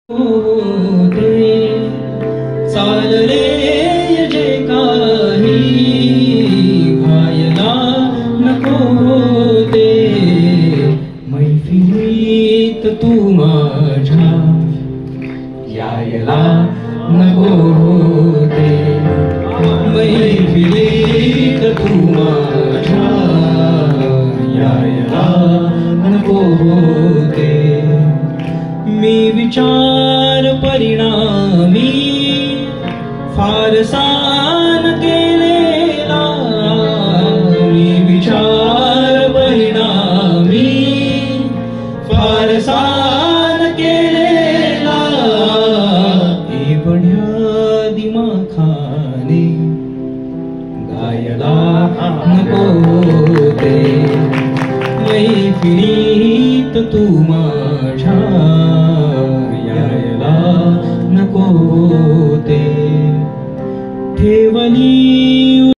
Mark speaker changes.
Speaker 1: होते चालले जे काही व्हायला नको होते मैफिलीत तू माझ्या यायला नको होते मैफिलीत तू माझ्या यायला नको होते मी विचार परिणामी फारसा न केलेला मी विचार परिणामी फारसा न केलेला एवढ्या दिमाखाने गायला नको होते मैफिलीत तू माझ्या यायला नको होते ठेवली